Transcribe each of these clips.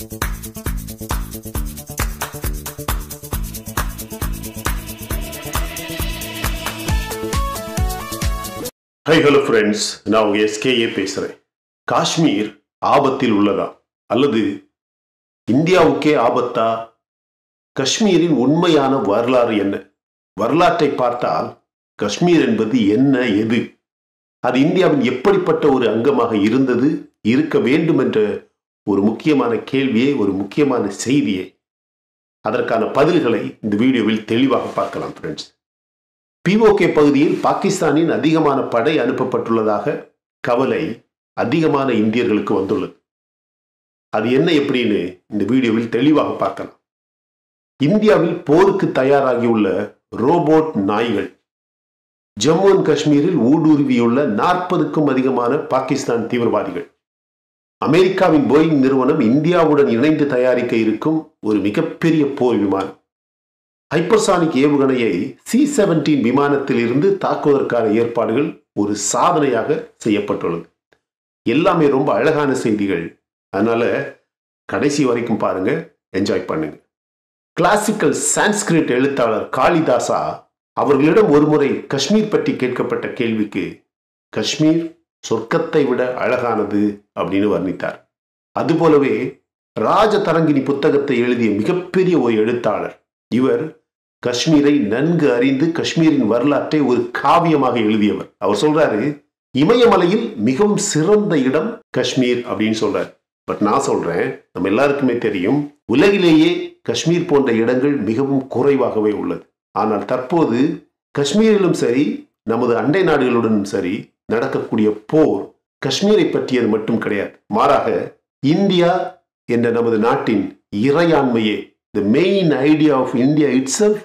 Hi, hello friends. நான் உங்க SKA பேசுறேன். காஷ்மீர் ஆபத்தில் உள்ளதா அல்லது இந்தியாவுக்கே ஆபத்தா? காஷ்மீரின் உண்மையான வரலாறு என்ன? வரலாற்றை பார்த்தால் காஷ்மீர் என்பது என்ன, எது? அது இந்தியாவின் எப்படிப்பட்ட ஒரு அங்கமாக இருந்தது, இருக்க வேண்டும் என்ற ஒரு முக்கியமான கேள்வியை, ஒரு முக்கியமான செய்தியை, அதற்கான பதில்களை இந்த வீடியோவில் தெளிவாக பார்க்கலாம் ஃப்ரெண்ட்ஸ். POK பகுதியில் பாகிஸ்தானின் அதிகமான படை அனுப்பப்பட்டுள்ளதாக கவலை அதிகமான இந்தியர்களுக்கு வந்துள்ளது. அது என்ன எப்படின்னு இந்த வீடியோவில் தெளிவாக பார்க்கலாம். இந்தியாவில் போருக்கு தயாராகியுள்ள ரோபோட் நாய்கள். ஜம்மு அண்ட் காஷ்மீரில் ஊடுருவியுள்ள 40க்கும் அதிகமான பாகிஸ்தான் தீவிரவாதிகள். அமெரிக்காவின் போயிங் நிறுவனம் இந்தியாவுடன் இணைந்து தயாரிக்க இருக்கும் ஒரு மிகப்பெரிய போர் விமானம். ஹைப்பர்சானிக் ஏவுகணையை C-17 விமானத்தில் இருந்து தாக்குவதற்கான ஏற்பாடுகள் ஒரு சாதனையாக செய்யப்பட்டுள்ளது. எல்லாமே ரொம்ப அழகான செய்திகள். அதனால கடைசி வரைக்கும் பாருங்க, என்ஜாய் பண்ணுங்க. கிளாசிக்கல் சான்ஸ்கிரிட் எழுத்தாளர் காளிதாசா அவர்களிடம் ஒருமுறை காஷ்மீர் பற்றி கேட்கப்பட்ட கேள்விக்கு காஷ்மீர் சொர்க்கத்தை விட அழகானது அப்படின்னு வர்ணித்தார். அதுபோலவே ராஜதரங்கினி புத்தகத்தை எழுதிய மிகப்பெரிய ஒரு எழுத்தாளர் இவர் காஷ்மீரை நன்கு அறிந்து காஷ்மீரின் வரலாற்றை ஒரு காவியமாக எழுதியவர். அவர் சொல்றாரு, இமயமலையில் மிகவும் சிறந்த இடம் காஷ்மீர் அப்படின்னு சொல்றாரு. பட் நான் சொல்றேன், நம்ம எல்லாருக்குமே தெரியும், உலகிலேயே காஷ்மீர் போன்ற இடங்கள் மிகவும் குறைவாகவே உள்ளது. ஆனால் தற்போது காஷ்மீரிலும் சரி, நமது அண்டை நாடுகளுடனும் சரி நடக்கக்கூடிய போர் காஷ்மீரை பற்றியது மட்டும் கிடையாது. மாறாக இந்தியா என்ற நமது நாட்டின் இறையாண்மையே, the main idea of India itself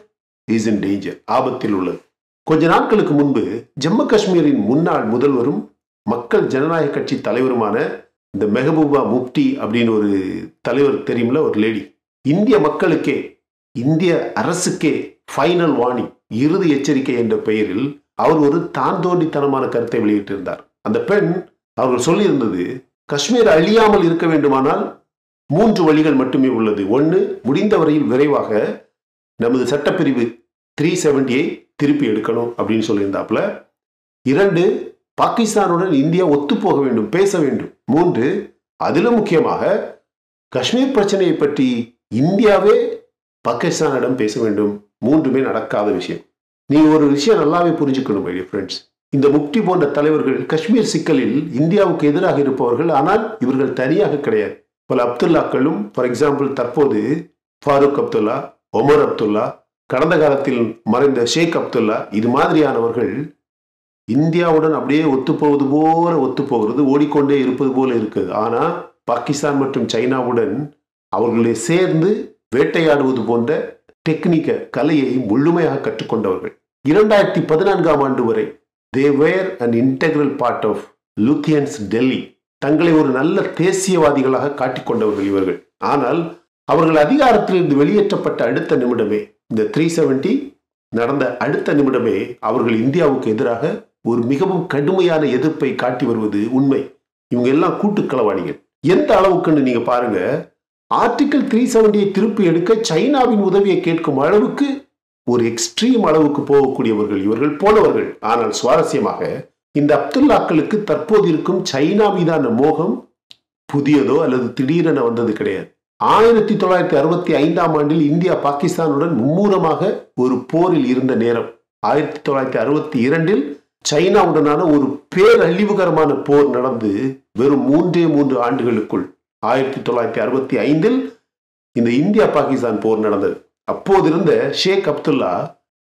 is in danger, ஆபத்தில் உள்ளது. கொஞ்ச நாட்களுக்கு முன்பு ஜம்மு காஷ்மீரின் முன்னாள் முதல்வரும் மக்கள் ஜனநாயக கட்சி தலைவருமான இந்த மெஹபூபா முப்தி அப்படின்னு ஒரு தலைவர் தெரியும்ல, ஒரு லேடி, இந்திய மக்களுக்கே, இந்திய அரசுக்கே ஃபைனல் வார்னிங், இறுதி எச்சரிக்கை என்ற பெயரில் அவர் ஒரு தாந்தோண்டித்தனமான கருத்தை வெளியிட்டிருந்தார். அந்த பெண் அவர்கள் சொல்லியிருந்தது, காஷ்மீர் அழியாமல் இருக்க வேண்டுமானால் 3 வழிகள் மட்டுமே உள்ளது. 1, முடிந்தவரையில் விரைவாக நமது சட்டப்பிரிவு 370 திருப்பி எடுக்கணும் அப்படின்னு சொல்லியிருந்தாப்புல. 2, பாகிஸ்தானுடன் இந்தியா ஒத்துப்போக வேண்டும், பேச வேண்டும். 3, அதிலும் முக்கியமாக காஷ்மீர் பிரச்சனையை பற்றி இந்தியாவே பாகிஸ்தானிடம் பேச வேண்டும். 3மே நடக்காத விஷயம். நீங்க ஒரு விஷயம் நல்லாவே புரிஞ்சுக்கணும் மை ஃப்ரெண்ட்ஸ். இந்த முப்தி போன்ற தலைவர்கள் காஷ்மீர் சிக்கலில் இந்தியாவுக்கு எதிராக இருப்பவர்கள். ஆனால் இவர்கள் தனியாக கிடையாது. பல அப்துல்லாக்களும், ஃபார் எக்ஸாம்பிள் தற்போது ஃபாரூக் அப்துல்லா, ஒமர் அப்துல்லா, கடந்த காலத்தில் மறைந்த ஷேக் அப்துல்லா, இது மாதிரியானவர்கள் இந்தியாவுடன் அப்படியே ஒத்துப்போகிறது, ஓடிக்கொண்டே இருப்பது போல இருக்குது. ஆனால் பாகிஸ்தான் மற்றும் சைனாவுடன் அவர்களை சேர்ந்து வேட்டையாடுவது போன்ற டெக்னிக்க, கலையை முழுமையாக கற்றுக்கொண்டவர்கள். 2014ஆம் ஆண்டு வரை they were an integral part of Lutyens Delhi. தங்களை ஒரு நல்ல தேசியவாதிகளாக காட்டிக்கொண்டவர்கள் இவர்கள். ஆனால் அவர்கள் அதிகாரத்திலிருந்து வெளியேற்றப்பட்ட அடுத்த நிமிடமே, இந்த 370 நடந்த அடுத்த நிமிடமே, அவர்கள் இந்தியாவுக்கு எதிராக ஒரு மிகவும் கடுமையான எதிர்ப்பை காட்டி வருவது உண்மை. இவங்க எல்லாம் கூட்டுக்களவாணிகள். எந்த அளவுக்குன்னு நீங்க பாருங்க, ஆர்டிகல் 370 திருப்பி எடுக்க சைனாவின் உதவியை கேட்கும் அளவுக்கு, ஒரு எக்ஸ்ட்ரீம் அளவுக்கு போகக்கூடியவர்கள் இவர்கள் போனவர்கள். ஆனால் சுவாரஸ்யமாக இந்த அப்துல்லாக்களுக்கு தற்போது இருக்கும் சைனா மீதான மோகம் புதியதோ அல்லது திடீரென வந்தது கிடையாது. 1965ஆம் ஆண்டில் இந்தியா பாகிஸ்தானுடன் மும்முரமாக ஒரு போரில் இருந்த நேரம். 1962இல் சைனாவுடனான ஒரு பேரழிவுகரமான போர் நடந்து வெறும் 3 ஆண்டுகளுக்குள் 1965இல் இந்த இந்தியா பாகிஸ்தான் போர் நடந்தது. அப்போதிருந்த ஷேக் அப்துல்லா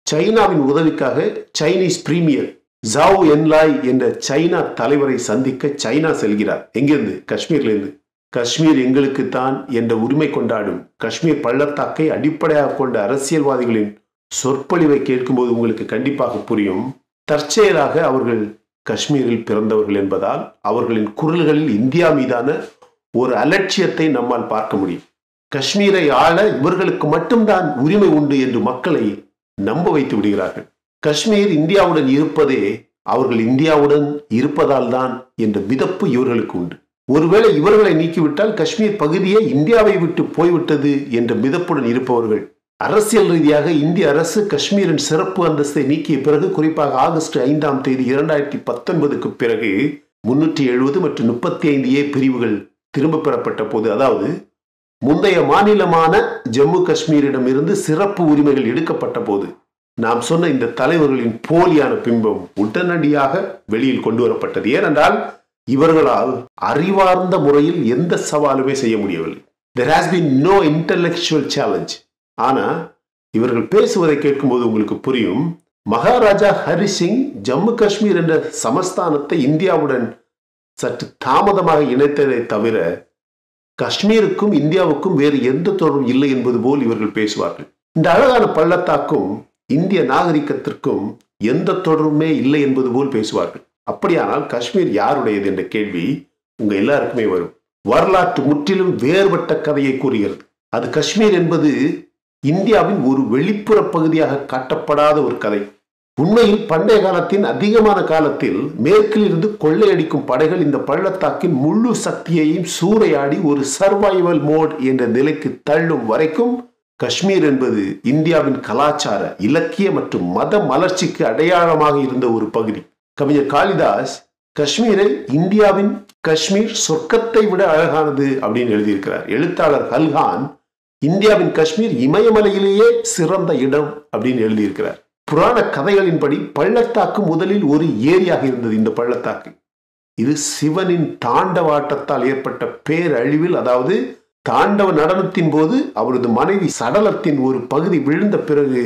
சைனாவின் உதவிக்காக சைனீஸ் பிரீமியர் ஜாவ் என்லாய் என்ற சைனா தலைவரை சந்திக்க சைனா செல்கிறார். எங்கிருந்து? காஷ்மீர்லேருந்து. காஷ்மீர் எங்களுக்கு தான் என்ற உரிமை கொண்டாடும் காஷ்மீர் பள்ளத்தாக்கை அடிப்படையாக கொண்ட அரசியல்வாதிகளின் சொற்பொழிவை கேட்கும்போது உங்களுக்கு கண்டிப்பாக புரியும். தற்செயலாக அவர்கள் காஷ்மீரில் பிறந்தவர்கள் என்பதால் அவர்களின் குரல்களில் இந்தியா மீதான ஒரு அலட்சியத்தை நம்மால் பார்க்க முடியும். காஷ்மீரை ஆள இவர்களுக்கு மட்டும்தான் உரிமை உண்டு என்று மக்களை நம்ப வைத்து விடுகிறார்கள். காஷ்மீர் இந்தியாவுடன் இருப்பதே அவர்கள் இந்தியாவுடன் இருப்பதால் தான் என்ற மிதப்பு இவர்களுக்கு உண்டு. ஒருவேளை இவர்களை நீக்கிவிட்டால் காஷ்மீர் பகுதியே இந்தியாவை விட்டு போய்விட்டது என்ற மிதப்புடன் இருப்பவர்கள் அரசியல் ரீதியாக இந்திய அரசு காஷ்மீரின் சிறப்பு அந்தஸ்தை நீக்கிய பிறகு, குறிப்பாக ஆகஸ்ட் 5ஆம் தேதி 2019க்கு பிறகு 370 மற்றும் 35A பிரிவுகள் திரும்ப பெறப்பட்ட போது, அதாவது முந்தைய மாநிலமான ஜம்மு காஷ்மீரிடம் இருந்து சிறப்பு உரிமைகள் எடுக்கப்பட்ட போது, நாம் சொன்ன இந்த தலைவர்களின் போலியான பிம்பம் உடனடியாக வெளியில் கொண்டு வரப்பட்டது. ஏனென்றால் இவர்களால் அறிவார்ந்த முறையில் எந்த சவாலுமே செய்ய முடியவில்லை. There has been no intellectual challenge. ஆனா இவர்கள் பேசுவதை கேட்கும்போது உங்களுக்கு புரியும், மகாராஜா ஹரி சிங் ஜம்மு காஷ்மீர் என்ற சமஸ்தானத்தை இந்தியாவுடன் சற்று தாமதமாக இணைத்ததை தவிர காஷ்மீருக்கும் இந்தியாவுக்கும் வேறு எந்த தொடர்பும் இல்லை என்பது போல் இவர்கள் பேசுவார்கள். இந்த அழகான பள்ளத்தாக்கும் இந்திய நாகரிகத்திற்கும் எந்த தொடர்புமே இல்லை என்பது போல் பேசுவார்கள். அப்படியானால் காஷ்மீர் யாருடையது என்ற கேள்வி உங்க எல்லாருக்குமே வரும். வரலாற்று முற்றிலும் வேறுபட்ட கதையை கூறுகிறது. அது காஷ்மீர் என்பது இந்தியாவின் ஒரு வெளிப்புற பகுதியாக காட்டப்படாத ஒரு கதை. உண்மையில் பண்டைய காலத்தின் அதிகமான காலத்தில் மேற்கில் இருந்து கொள்ளையடிக்கும் படைகள் இந்த பள்ளத்தாக்கின் முழு சக்தியையும் சூறையாடி ஒரு சர்வைவல் மோட் என்ற நிலைக்கு தள்ளும் வரைக்கும் காஷ்மீர் என்பது இந்தியாவின் கலாச்சார, இலக்கிய மற்றும் மத மலர்ச்சிக்கு அடையாளமாக இருந்த ஒரு பகுதி. கவிஞர் காளிதாஸ் காஷ்மீரை இந்தியாவின் காஷ்மீர் சொர்க்கத்தை விட அழகானது அப்படின்னு எழுதியிருக்கிறார். எழுத்தாளர் ஹல்கான் இந்தியாவின் காஷ்மீர் இமயமலையிலேயே சிறந்த இடம் அப்படின்னு எழுதியிருக்கிறார். புராண கதைகளின்படி பள்ளத்தாக்கு முதலில் ஒரு ஏரியாக இருந்தது. இந்த பள்ளத்தாக்கு இது சிவனின் தாண்டவாட்டத்தால் ஏற்பட்ட பேரழிவில், அதாவது தாண்டவ நடனத்தின் போது அவரது மனைவி சடலத்தின் ஒரு பகுதி விழுந்த பிறகு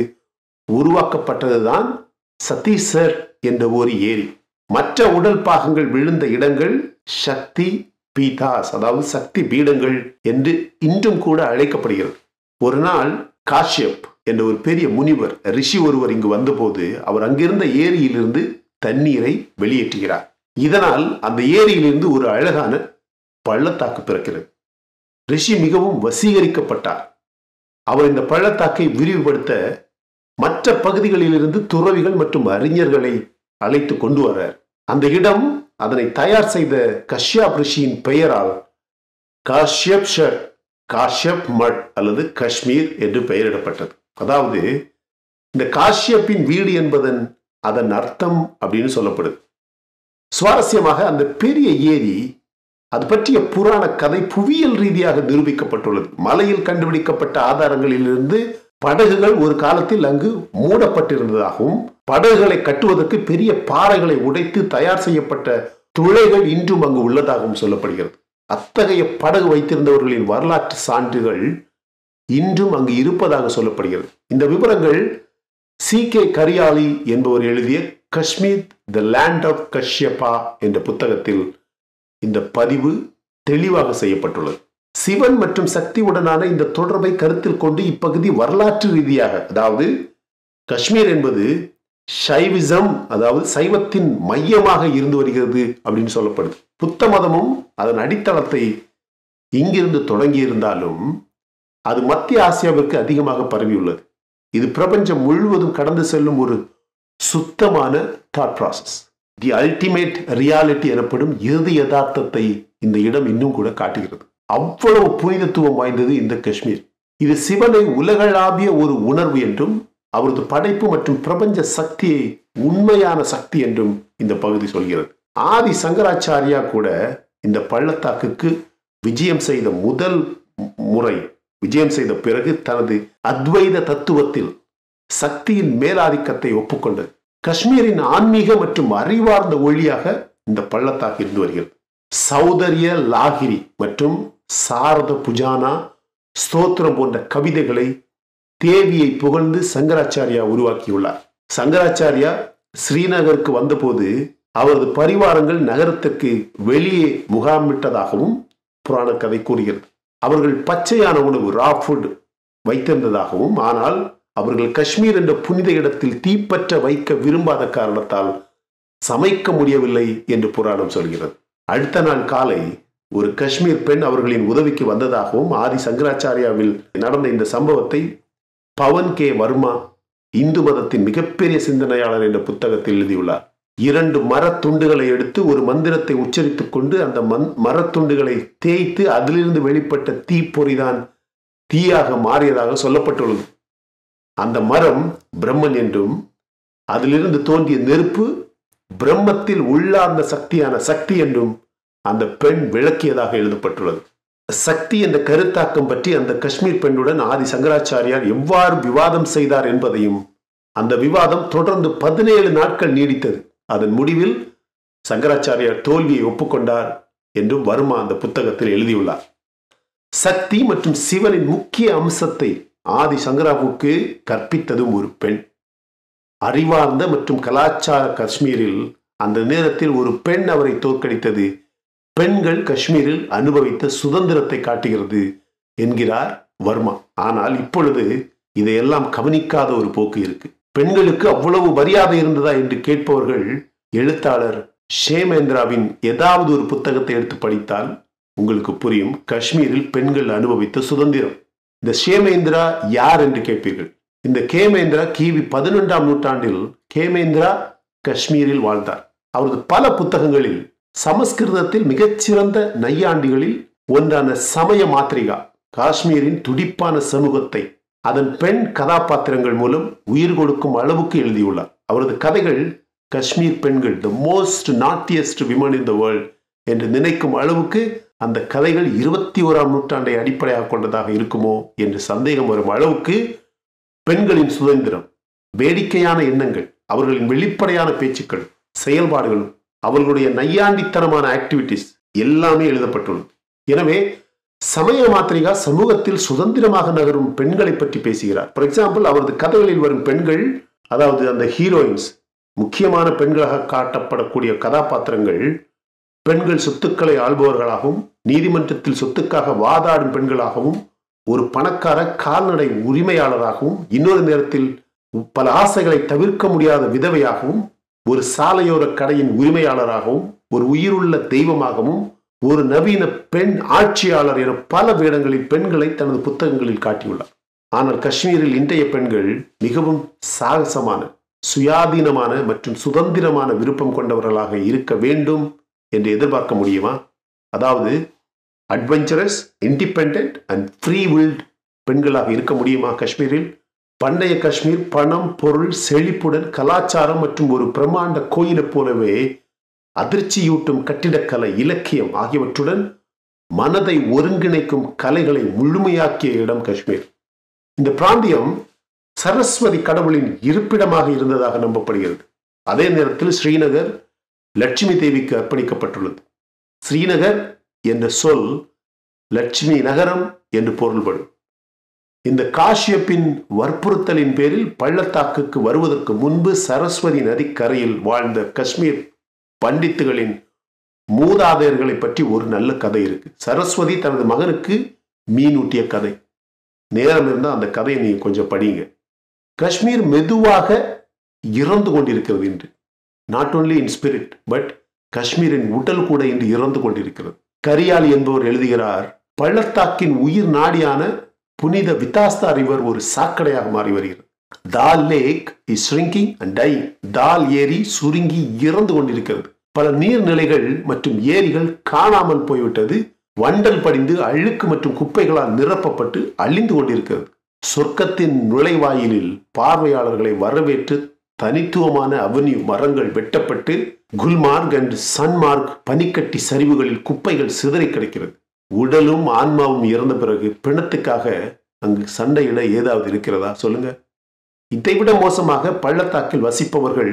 உருவாக்கப்பட்டதுதான் சத்தீஸ்வர் என்ற ஒரு ஏரி. மற்ற உடல் பாகங்கள் விழுந்த இடங்கள் சக்தி பீதாஸ், அதாவது சக்தி பீடங்கள் என்று இன்றும் கூட அழைக்கப்படுகிறது. ஒரு நாள் காஷ்யப் என்ற ஒரு பெரிய முனிவர், ரிஷி ஒருவர் இங்கு வந்தபோது அவர் அங்கிருந்த ஏரியிலிருந்து தண்ணீரை வெளியேற்றுகிறார். இதனால் அந்த ஏரியிலிருந்து ஒரு அழகான பள்ளத்தாக்கு பிறக்கிறது. ரிஷி மிகவும் வசீகரிக்கப்பட்டார். அவர் இந்த பள்ளத்தாக்கை விரிவுபடுத்த மற்ற பகுதிகளிலிருந்து துறவிகள் மற்றும் அறிஞர்களை அழைத்து கொண்டு வரார். அந்த இடம் அதனை தயார் செய்த கஷ்யப் ரிஷியின் பெயரால் காஷ்யப் ஷர், காஷ்யப் மட் அல்லது காஷ்மீர் என்று பெயரிடப்பட்டது. அதாவது இந்த காஷ்யப்பின் வீடு என்பதன் அதன் அர்த்தம் அப்படின்னு சொல்லப்படுது. சுவாரஸ்யமாக அந்த பெரிய ஏரி, அது பற்றிய புராண கதை புவியியல் ரீதியாக நிரூபிக்கப்பட்டுள்ளது. மலையில் கண்டுபிடிக்கப்பட்ட ஆதாரங்களிலிருந்து படகுகள் ஒரு காலத்தில் அங்கு மூடப்பட்டிருந்ததாகவும், படகுகளை கட்டுவதற்கு பெரிய பாறைகளை உடைத்து தயார் செய்யப்பட்ட துளைகள் இன்றும் அங்கு உள்ளதாகவும் சொல்லப்படுகிறது. அத்தகைய படகு வைத்திருந்தவர்களின் வரலாற்று சான்றுகள் இன்றும் அங்கு இருப்பதாக சொல்லப்படுகிறது. இந்த விவரங்கள் CK கரியாலி என்பவர் எழுதிய காஷ்மீர் த லேண்ட் ஆஃப் கஷ்யபா என்ற புத்தகத்தில் இந்த பதிவு தெளிவாக செய்யப்பட்டுள்ளது. சிவன் மற்றும் சக்தியுடனான இந்த தொடர்பை கருத்தில் கொண்டு இப்பகுதி வரலாற்று ரீதியாக, அதாவது காஷ்மீர் என்பது சைவிசம், அதாவது சைவத்தின் மையமாக இருந்து வருகிறது அப்படின்னு சொல்லப்படுது. புத்த மதமும் அதன் அடித்தளத்தை இங்கிருந்து தொடங்கி இருந்தாலும் அது மத்திய ஆசியாவிற்கு அதிகமாக பரவியுள்ளது. இது பிரபஞ்சம் முழுவதும் கடந்து செல்லும் ஒரு சுத்தமான thought process. The ultimate reality எனப்படும் இறுதி யதார்த்தத்தை இந்த இடம் இன்னும் கூட காட்டுகிறது. அவ்வளவு புனிதத்துவம் வாய்ந்தது இந்த காஷ்மீர். இது சிவனை உலகளாவிய ஒரு உணர்வு என்றும், அவரது படைப்பு மற்றும் பிரபஞ்ச சக்தியை உண்மையான சக்தி என்றும் இந்த பகுதி சொல்கிறது. ஆதி சங்கராச்சாரியா கூட இந்த பள்ளத்தாக்குக்கு விஜயம் செய்த பிறகு தனது அத்வைத தத்துவத்தில் சக்தியின் மேலாதிக்கத்தை ஒப்புக்கொண்டது. காஷ்மீரின் ஆன்மீக மற்றும் அறிவார்ந்த ஒளியாக இந்த பள்ளத்தாக்கு இருந்து வருகிறது. சௌதரிய லாகிரி மற்றும் சாரத புஜானா ஸ்தோத்திரம் போன்ற கவிதைகளை தேவியை புகழ்ந்து சங்கராச்சாரியா உருவாக்கியுள்ளார். சங்கராச்சாரியா ஸ்ரீநகருக்கு வந்தபோது அவரது பரிவாரங்கள் நகரத்திற்கு வெளியே முகாமிட்டதாகவும் புராண கதை கூறுகிறது. அவர்கள் பச்சையான உணவு, ரா ஃபுட் வைத்திருந்ததாகவும், ஆனால் அவர்கள் காஷ்மீர் என்ற புனித இடத்தில் தீப்பற்ற வைக்க விரும்பாத காரணத்தால் சமைக்க முடியவில்லை என்று புராணம் சொல்கிறது. அடுத்த நாள் காலை ஒரு காஷ்மீர் பெண் அவர்களின் உதவிக்கு வந்ததாகவும், ஆதி சங்கராச்சாரியாவில் நடந்த இந்த சம்பவத்தை பவன் கே வர்மா இந்து மதத்தின் மிகப்பெரிய சிந்தனையாளர் என்ற புத்தகத்தில் எழுதியுள்ளார். 2 மரத்துண்டுகளை எடுத்து ஒரு மந்திரத்தை உச்சரித்துக் கொண்டு அந்த மரத்துண்டுகளை தேய்த்து அதிலிருந்து வெளிப்பட்ட தீப்பொறிதான் தீயாக மாறியதாக சொல்லப்பட்டுள்ளது. அந்த மரம் பிரம்மன் என்றும் அதிலிருந்து தோன்றிய நெருப்பு பிரம்மத்தில் உள்ளார்ந்த சக்தியான சக்தி என்றும் அந்த பெண் விளக்கியதாக எழுதப்பட்டுள்ளது. சக்தி என்ற கருத்தாக்கம் பற்றி அந்த காஷ்மீர் பெண்ணுடன் ஆதி சங்கராச்சாரியார் எவ்வாறு விவாதம் செய்தார் என்பதையும், அந்த விவாதம் தொடர்ந்து 17 நாட்கள் நீடித்தது. அதன் முடிவில் சங்கராச்சாரியார் தோல்வியை ஒப்புக்கொண்டார் என்றும் வர்மா அந்த புத்தகத்தில் எழுதியுள்ளார். சக்தி மற்றும் சிவனின் முக்கிய அம்சத்தை ஆதி சங்கராவுக்கு கற்பித்ததும் ஒரு பெண். அறிவார்ந்த மற்றும் கலாச்சார காஷ்மீரில் அந்த நேரத்தில் ஒரு பெண் அவரை தோற்கடித்தது பெண்கள் காஷ்மீரில் அனுபவித்த சுதந்திரத்தை காட்டுகிறது என்கிறார் வர்மா. ஆனால் இப்பொழுது இதையெல்லாம் கவனிக்காத ஒரு போக்கு இருக்கு. பெண்களுக்கு அவ்வளவு மரியாதை இருந்ததா என்று கேட்பவர்கள் எழுத்தாளர் ஷேமேந்திராவின் ஏதாவது ஒரு புத்தகத்தை எடுத்து படித்தால் உங்களுக்கு புரியும் காஷ்மீரில் பெண்கள் அனுபவித்த சுதந்திரம். இந்த ஷேமேந்திரா யார் என்று கேட்பீர்கள். இந்த கேமேந்திரா கிவி 11ஆம் நூற்றாண்டில் கேமேந்திரா காஷ்மீரில் வாழ்ந்தார். அவரது பல புத்தகங்களில் சமஸ்கிருதத்தில் மிகச்சிறந்த நையாண்டிகளில் ஒன்றான சமய மாத்ரிகா காஷ்மீரின் துடிப்பான சமூகத்தை அதன் பெண் கதாபாத்திரங்கள் மூலம் உயிர் கொடுக்கும் அளவுக்கு எழுதியுள்ளார். அவரது கதைகள் காஷ்மீர் பெண்கள் the most naughtiest women in the world என்று நினைக்கும் அளவுக்கு அந்த கதைகள் 21ஆம் நூற்றாண்டை அடிப்படையாக கொண்டதாக இருக்குமோ என்று சந்தேகம் வரும் அளவுக்கு பெண்களின் சுதந்திரம், வேடிக்கையான எண்ணங்கள், அவர்களின் வெளிப்படையான பேச்சுக்கள், செயல்பாடுகளும் அவர்களுடைய நையாண்டித்தனமான ஆக்டிவிட்டிஸ் எல்லாமே எழுதப்பட்டுள்ளது. எனவே சமய மாத்ரிகா சமூகத்தில் சுதந்திரமாக நகரும் பெண்களை பற்றி பேசுகிறார். ஃபார் எக்ஸாம்பிள், அவரது கதைகளில் வரும் பெண்கள், அதாவது அந்த ஹீரோயின்ஸ், முக்கியமான பெண்களாக காட்டப்படக்கூடிய கதாபாத்திரங்கள் பெண்கள் சொத்துக்களை ஆள்பவர்களாகவும் நீதிமன்றத்தில் சொத்துக்காக வாதாடும் பெண்களாகவும் ஒரு பணக்கார கால்நடை உரிமையாளராகவும் இன்னொரு நேரத்தில் பல ஆசைகளை தவிர்க்க முடியாத விதவையாகவும் ஒரு சாலையோர கடையின் உரிமையாளராகவும் ஒரு உயிருள்ள தெய்வமாகவும் ஒரு நவீன பெண் ஆட்சியாளர் என பல வேடங்களில் பெண்களை தனது புத்தகங்களில் காட்டியுள்ளார். ஆனால் காஷ்மீரில் இன்றைய பெண்கள் மிகவும் சாகசமான, சுயாதீனமான மற்றும் சுதந்திரமான விருப்பம் கொண்டவர்களாக இருக்க வேண்டும் என்று எதிர்பார்க்க முடியுமா? அதாவது adventurous, independent and free wilt பெண்களாக இருக்க முடியுமா காஷ்மீரில்? பண்டைய காஷ்மீர் பணம், பொருள், செழிப்புடன் கலாச்சாரம் மற்றும் ஒரு பிரம்மாண்ட கோயிலை போலவே அதிர்ச்சியூட்டும் கட்டிடக்கலை, இலக்கியம் ஆகியவற்றுடன் மனதை ஒருங்கிணைக்கும் கலைகளை முழுமையாக்கிய இடம் காஷ்மீர். இந்த பிராந்தியம் சரஸ்வதி கடவுளின் இருப்பிடமாக இருந்ததாக நம்பப்படுகிறது. அதே நேரத்தில் ஸ்ரீநகர் லட்சுமி தேவிக்கு அர்ப்பணிக்கப்பட்டுள்ளது. ஸ்ரீநகர் என்ற சொல் லட்சுமி நகரம் என்று பொருள்படும். இந்த காஷ்யப்பின் வற்புறுத்தலின் பேரில் பள்ளத்தாக்குக்கு வருவதற்கு முன்பு சரஸ்வதி நதிக்கரையில் வாழ்ந்த காஷ்மீர் பண்டித்துகளின் மூதாதையர்களை பற்றி ஒரு நல்ல கதை இருக்கு. சரஸ்வதி தனது மகனுக்கு மீனூட்டிய கதை. நேரம் இருந்தால் அந்த கதையை நீங்க கொஞ்சம் படிங்க. காஷ்மீர் மெதுவாக இறந்து கொண்டிருக்கிறது இன்று. Not only in spirit, but காஷ்மீரின் உடல் கூட இன்று இறந்து கொண்டிருக்கிறது. கரியாலி என்பவர் எழுதுகிறார், பள்ளத்தாக்கின் உயிர் நாடியான புனித விதாஸ்தா ரிவர் ஒரு சாக்கடையாக மாறி வருகிறது. Dal lake is shrinking and dying. Dal ஏரி சுருங்கி இறந்து கொண்டிருக்கிறது. பல நீர்நிலைகள் மற்றும் ஏரிகள் காணாமல் போய்விட்டது. வண்டல் படிந்து அழுக்கு மற்றும் குப்பைகளால் நிரப்பப்பட்டு அழிந்து கொண்டிருக்கிறது. சொர்க்கத்தின் நுழைவாயிலில் பார்வையாளர்களை வரவேற்று தனித்துவமான அவென்யூ மரங்கள் வெட்டப்பட்டு குல்மார்க் அண்ட் சன்மார்க் பனிக்கட்டி சரிவுகளில் குப்பைகள் சிதறி கிடக்கிறது. உடலும் ஆன்மாவும் இறந்த பிறகு பிணத்துக்காக அங்கு சண்டையிட ஏதாவது இருக்கிறதா சொல்லுங்க? இதைவிட மோசமாக பள்ளத்தாக்கில் வசிப்பவர்கள்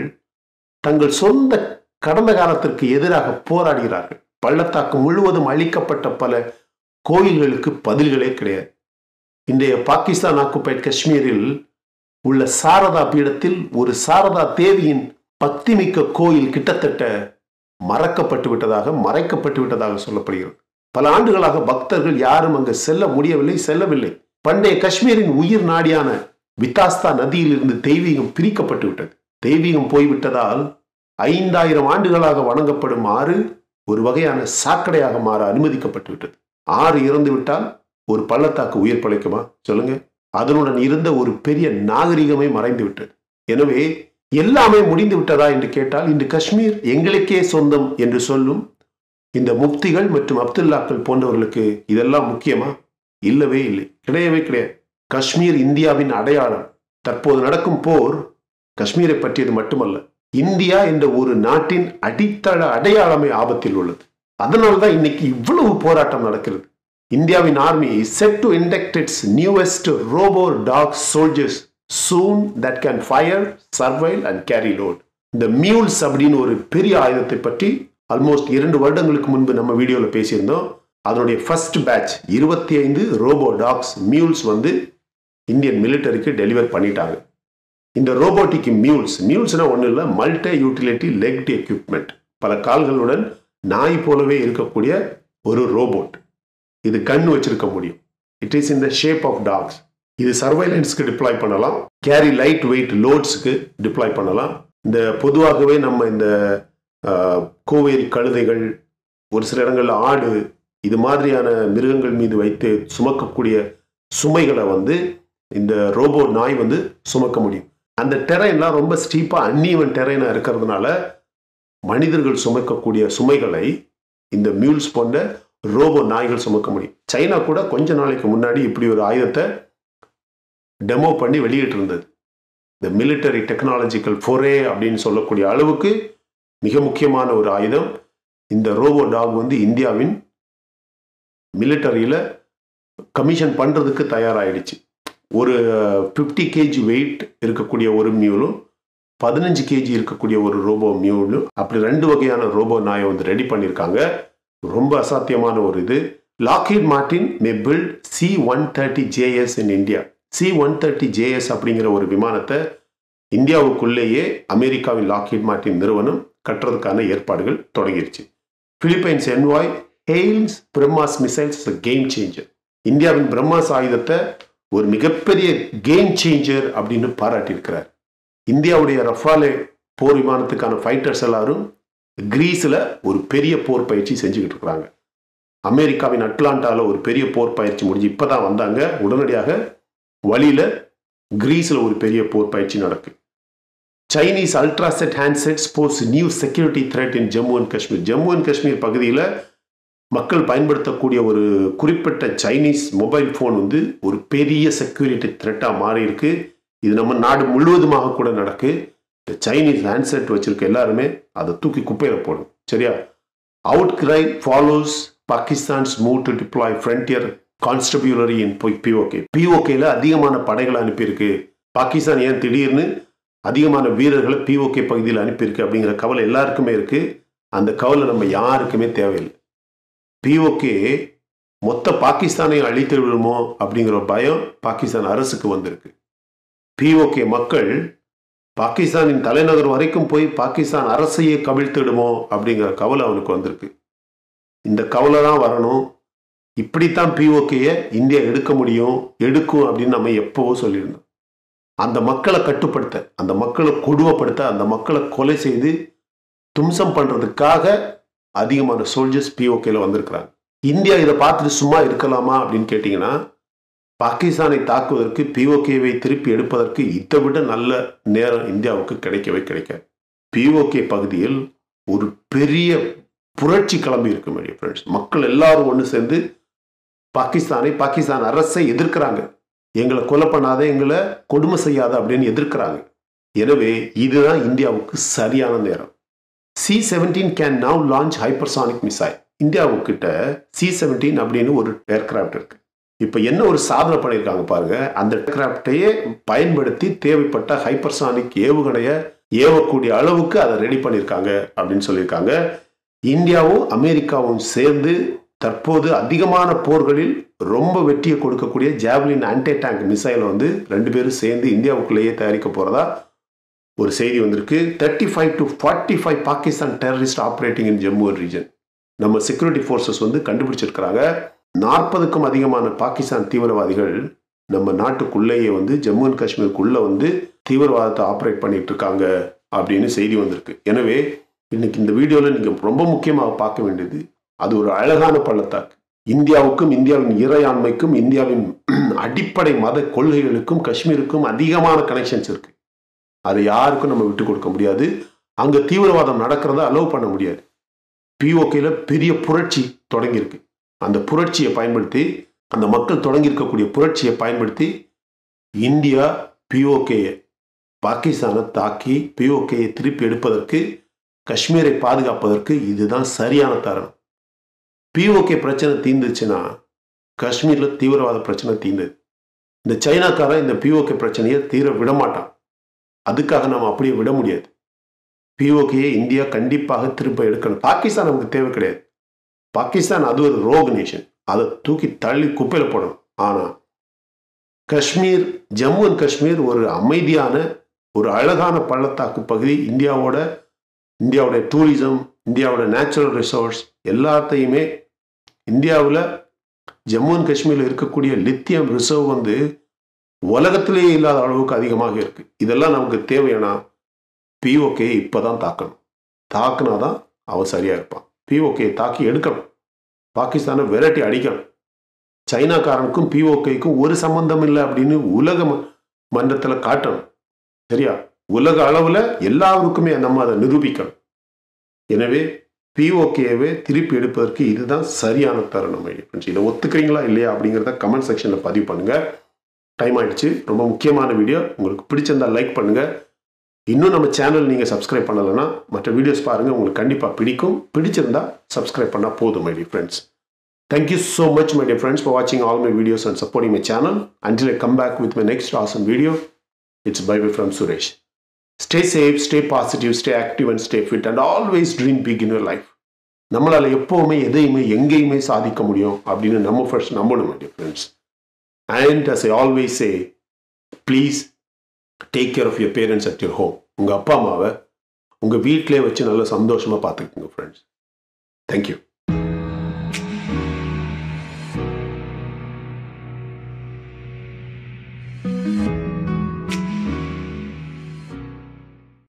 தங்கள் சொந்த கடந்த காலத்திற்கு எதிராக போராடுகிறார்கள். பள்ளத்தாக்கு முழுவதும் அழிக்கப்பட்ட பல கோயில்களுக்கு பதில்களே கிடையாது. இன்றைய பாகிஸ்தான் ஆக்குபைட் காஷ்மீரில் உள்ள சாரதா பீடத்தில் ஒரு சாரதா தேவியின் பக்திமிக்க கோயில் கிட்டத்தட்ட மறைக்கப்பட்டு விட்டதாக சொல்லப்படுகிறது. பல ஆண்டுகளாக பக்தர்கள் யாரும் அங்கு செல்லவில்லை. பண்டைய காஷ்மீரின் உயிர் நாடியான விதாஸ்தா நதியில் இருந்து தெய்வீகம் பிரிக்கப்பட்டு விட்டது. தெய்வீகம் போய்விட்டதால் 5000 ஆண்டுகளாக வணங்கப்படும் ஆறு ஒரு வகையான சாக்கடையாக மாற அனுமதிக்கப்பட்டு விட்டது. ஆறு இறந்து விட்டால் ஒரு பள்ளத்தாக்கு உயிர் பழைக்குமா சொல்லுங்க? அதனுடன் இருந்த ஒரு பெரிய நாகரிகமே மறைந்து விட்டது. எனவே எல்லாமே முடிந்து விட்டதா என்று கேட்டால் இன்று காஷ்மீர் எங்களுக்கே சொந்தம் என்று சொல்லும் இந்த முப்திகள் மற்றும் அப்துல்லாக்கள் போன்றவர்களுக்கு இதெல்லாம் முக்கியமா? இல்லவே இல்லை, கிடையவே கிடையாது. காஷ்மீர் இந்தியாவின் அடையாளம். தற்போது நடக்கும் போர் காஷ்மீரை பற்றியது மட்டுமல்ல, இந்தியா என்ற ஒரு நாட்டின் அடித்தள அடையாளமே ஆபத்தில் உள்ளது. அதனால்தான் இன்னைக்கு இவ்வளவு போராட்டம் நடக்கிறது. இந்தியாவின் army is set to induct its newest robo dog soldiers soon that can fire, survive and carry load. இந்த மியூல்ஸ் அப்படின்னு ஒரு பெரிய ஆயுதத்தை பற்றி ஆல்மோஸ்ட் 2 வருடங்களுக்கு முன்பு நம்ம வீடியோல பேசியிருந்தோம். அதனுடைய first batch 25 robot tax mules வந்து இந்தியன் மிலிட்டரிக்கு டெலிவர் பண்ணிட்டாங்க. இந்த ரோபோட்டிக் மியூல்ஸ்னா ஒன்றும் இல்லை, மல்டி யூட்டிலிட்டி லெக்ட் எக்யூப்மெண்ட். பல கால்களுடன் நாய் போலவே இருக்கக்கூடிய ஒரு ரோபோட். இது கண் வச்சிருக்க முடியும். It is in the shape of dogs. இது சர்வைலன்ஸ்க்கு டிப்ளாய் பண்ணலாம், கேரி லைட் வெயிட் லோட்ஸ்க்கு டிப்ளாய் பண்ணலாம். இந்த பொதுவாகவே நம்ம இந்த கோவேரி கழுதைகள், ஒரு சில இடங்களில் ஆடு, இது மாதிரியான மிருகங்கள் மீது வைத்து சுமக்கக்கூடிய சுமைகளை வந்து இந்த ரோபோ நாய் வந்து சுமக்க முடியும். அந்த டெரைன்லாம் ரொம்ப ஸ்டீப்பாக அன்ஈவன் டெரைனாக இருக்கிறதுனால மனிதர்கள் சுமக்கக்கூடிய சுமைகளை இந்த மியூல்ஸ் போன்ற ரோபோ நாய்கள் சுமக்க முடியும். சைனா கூட கொஞ்ச நாளைக்கு முன்னாடி இப்படி ஒரு ஆயுதத்தை டெமோ பண்ணி வெளியிட்டு இருந்தது. இந்த மிலிட்டரி டெக்னாலஜிக்கல் ஃபோரே அப்படின்னு சொல்லக்கூடிய அளவுக்கு மிக முக்கியமான ஒரு ஆயுதம். இந்த ரோபோ டாக் வந்து இந்தியாவின் மிலிட்டரியில் கமிஷன் பண்ணுறதுக்கு தயாராகிடுச்சு. ஒரு 50 kg வெயிட் இருக்கக்கூடிய ஒரு மியூலும் 15 kg இருக்கக்கூடிய ஒரு ரோபோ மியூலும், அப்படி 2 வகையான ரோபோ நாயை வந்து ரெடி பண்ணியிருக்காங்க. ரொம்ப அசாத்தியமான ஒரு இது. Lockheed Martin may build C-130JS in India. C-130JS அப்படிங்கிற ஒரு விமானத்தை இந்தியாவுக்குள்ளேயே அமெரிக்காவின் லாக்ஹீட் மார்டின் நிறுவனம் கட்டுறதுக்கான ஏற்பாடுகள் தொடங்கிருச்சு. Philippines envoy hails BrahMos missiles game changer. இந்தியாவின் பிரம்மாஸ் ஆயுதத்தை ஒரு மிகப்பெரிய கேம் சேஞ்சர் அப்படின்னு பாராட்டியிருக்கிறார். இந்தியாவுடைய ரஃபாலே போர் விமானத்துக்கான ஃபைட்டர்ஸ் எல்லாரும் கிரீஸில் ஒரு பெரிய போர் பயிற்சி செஞ்சுக்கிட்டு இருக்கிறாங்க. அமெரிக்காவின் அட்லாண்டாவில் ஒரு பெரிய போர் பயிற்சி முடிஞ்சு இப்போ தான் வந்தாங்க. உடனடியாக வழியில் கிரீஸில் ஒரு பெரிய போர் பயிற்சி நடக்கு. Chinese ultraset handsets pose new security threat in Jammu and Kashmir. Jammu and Kashmir பகுதியில் மக்கள் பயன்படுத்தக்கூடிய ஒரு குறிப்பிட்ட சைனீஸ் மொபைல் ஃபோன் வந்து ஒரு பெரிய செக்யூரிட்டி த்ரெட்டாக மாறி இருக்கு. இது நம்ம நாடு முழுவதுமாக கூட நடக்கு. இந்த சைனீஸ் ஹேண்ட்செட் வச்சிருக்க எல்லாருமே அதை தூக்கி குப்பையில் போடும். சரியா? Outcry follows Pakistan's move to deploy frontier constabulary in PoK. பிஓகேல அதிகமான படைகளை அனுப்பியிருக்கு. பாகிஸ்தான் ஏன் திடீர்னு அதிகமான வீரர்களை பிஓகே பகுதியில் அனுப்பியிருக்கு அப்படிங்கிற கவலை எல்லாருக்குமே இருக்கு. அந்த கவலை நம்ம யாருக்குமே தேவையில்லை. பிஓகே மொத்த பாகிஸ்தானை அழித்து விடுமோ அப்படிங்கிற பயம் பாகிஸ்தான் அரசுக்கு வந்திருக்கு. பிஓகே மக்கள் பாகிஸ்தானின் தலைநகர் வரைக்கும் போய் பாகிஸ்தான் அரசையே கவிழ்த்திடுமோ அப்படிங்கிற கவலை அவனுக்கு வந்திருக்கு. இந்த கவலை தான் வரணும். இப்படித்தான் பிஓகேயை இந்தியா எடுக்க முடியும், எடுக்கும் அப்படின்னு நம்ம எப்பவோ சொல்லியிருந்தோம். அந்த மக்களை கட்டுப்படுத்த, அந்த மக்களை கொடுமைப்படுத்த, அந்த மக்களை கொலை செய்து தும்சம் பண்றதுக்காக அதிகமான சோல்ஜர்ஸ் பிஓகேல வந்திருக்கிறாங்க. இந்தியா இதை பார்த்துட்டு சும்மா இருக்கலாமா அப்படின்னு கேட்டீங்கன்னா, பாகிஸ்தானை தாக்குவதற்கு பிஓகேவை திருப்பி எடுப்பதற்கு இதை விட நல்ல நேரம் இந்தியாவுக்கு கிடைக்கவே கிடைக்காது. பிஓகே பகுதியில் ஒரு பெரிய புரட்சி கிளம்பி இருக்கு. மக்கள் எல்லாரும் ஒன்று சேர்ந்து பாகிஸ்தான் அரசை எதிர்க்கிறாங்க. எங்களை கொலை பண்ணாத, எங்களை கொடுமை செய்யாத அப்படின்னு எதிர்க்கிறாங்க. எனவே இதுதான் இந்தியாவுக்கு சரியான நேரம். C-17 can now launch hypersonic missile. இந்தியாவுக்கிட்ட C-17 அப்படின்னு ஒரு ஏர்கிராஃப்ட் இருக்கு. இப்போ என்ன ஒரு சாதனை பண்ணியிருக்காங்க பாருங்க. அந்த ஏர்கிராஃப்டையே பயன்படுத்தி தேவைப்பட்ட ஹைப்பர்சானிக் ஏவுகணையை ஏவக்கூடிய அளவுக்கு அதை ரெடி பண்ணியிருக்காங்க அப்படின்னு சொல்லியிருக்காங்க. இந்தியாவும் அமெரிக்காவும் சேர்ந்து தற்போது அதிகமான போர்களில் ரொம்ப வெற்றியை கொடுக்கக்கூடிய ஜாவ்லின் ஆன்டி டேங்க் மிசைல் வந்து 2 பேரும் சேர்ந்து இந்தியாவுக்குள்ளேயே தயாரிக்க போறதா ஒரு செய்தி வந்திருக்கு. 35 to 45 Pakistan terrorist operating in Jammu and region. நம்ம செக்யூரிட்டி ஃபோர்ஸஸ் வந்து கண்டுபிடிச்சிருக்கிறாங்க. 40க்கும் அதிகமான பாகிஸ்தான் தீவிரவாதிகள் நம்ம நாட்டுக்குள்ளேயே வந்து ஜம்மு அண்ட் காஷ்மீருக்குள்ள வந்து தீவிரவாதத்தை ஆப்ரேட் பண்ணிட்டு இருக்காங்க அப்படின்னு செய்தி வந்திருக்கு. எனவே இன்னைக்கு இந்த வீடியோவில் நீங்க ரொம்ப முக்கியமாக பார்க்க வேண்டியது, அது ஒரு அழகான பள்ளத்தாக்கு. இந்தியாவுக்கும் இந்தியாவின் இறையாண்மைக்கும் இந்தியாவின் அடிப்படை மத கொள்கைகளுக்கும் காஷ்மீருக்கும் அதிகமான கனெக்ஷன்ஸ் இருக்கு. அதை யாருக்கும் நம்ம விட்டு கொடுக்க முடியாது. அங்க தீவிரவாதம் நடக்கிறத அலோவ் பண்ண முடியாது. பிஓகேல பெரிய புரட்சி தொடங்கியிருக்கு. அந்த புரட்சியை பயன்படுத்தி, அந்த மக்கள் தொடங்கி இருக்கக்கூடிய புரட்சியை பயன்படுத்தி இந்தியா பிஓகேயை, பாகிஸ்தானை தாக்கி பிஓகேயை திருப்பி எடுப்பதற்கு, காஷ்மீரை பாதுகாப்பதற்கு இதுதான் சரியான தருணம். பிஓகே பிரச்சனை தீர்ந்துச்சுன்னா காஷ்மீர்ல தீவிரவாத பிரச்சனை தீர்ந்தது. இந்த சைனாக்காரன் இந்த பிஓகே பிரச்சனையை தீர விட மாட்டான். அதுக்காக நம்ம அப்படியே விட முடியாது. பிஓகேயை இந்தியா கண்டிப்பாக திரும்ப எடுக்கணும். பாகிஸ்தான் நமக்கு தேவை கிடையாது. பாகிஸ்தான் அது ஒரு ரோக் நேஷன், அதை தூக்கி தள்ளி குப்பையில போடணும். ஆனா காஷ்மீர், ஜம்மு அண்ட் காஷ்மீர் ஒரு அமைதியான, ஒரு அழகான பள்ளத்தாக்கு பகுதி. இந்தியாவோட டூரிசம், இந்தியாவோட நேச்சுரல் ரிசோர்ஸ் எல்லாத்தையுமே, இந்தியாவில் ஜம்மு அண்ட் காஷ்மீரில் இருக்கக்கூடிய லித்தியம் ரிசர்வ் வந்து உலகத்திலேயே இல்லாத அளவுக்கு அதிகமாக இருக்கு. இதெல்லாம் நமக்கு தேவையானா பிஓகே இப்பதான் தாக்கணும். தாக்குனாதான் அவன் சரியா இருப்பான். பிஓகே தாக்கி எடுக்கணும். பாகிஸ்தானை விரட்டி அடிக்கணும். சைனாக்காரனுக்கும் பிஓகேக்கும் ஒரு சம்பந்தம் இல்லை அப்படின்னு உலக மன்றத்தில் காட்டணும். சரியா? உலக அளவில் எல்லாருக்குமே நம்ம அதை நிரூபிக்கணும். எனவே பிஓகேவை திருப்பி எடுப்பதற்கு இதுதான் சரியான தருணம். இதை ஒத்துக்கிறீங்களா இல்லையா அப்படிங்கிறத கமெண்ட் செக்ஷன்ல பதிவு பண்ணுங்க. டைம் ஆயிடுச்சு. ரொம்ப முக்கியமான வீடியோ. உங்களுக்கு பிடிச்சிருந்தா லைக் பண்ணுங்க. இன்னும் நம்ம சேனல் நீங்க சப்ஸ்கிரைப் பண்ணலைன்னா மற்ற வீடியோஸ் பாருங்க, உங்களுக்கு கண்டிப்பா பிடிக்கும். பிடிச்சிருந்தா சப்ஸ்கிரைப் பண்ணா போதும். My dear friends, thank you so much my dear friends for watching all my videos and supporting my channel. Until I come back with my next awesome video, it's bye bye from Suresh. Stay safe, stay positive, stay active and stay fit and always dream big in your life. நம்மளால எப்பவுமே எதையுமே எங்கேயுமே சாதிக்க முடியும் அப்படின்னு நம்ம first நம்பணும் my dear friends. And as I always say, please take care of your parents at your home. உங்க அப்பா அம்மாவை உங்க வீட்டிலே வச்சு நல்ல சந்தோஷமா பார்த்துக்கோங்க friends. Thank you.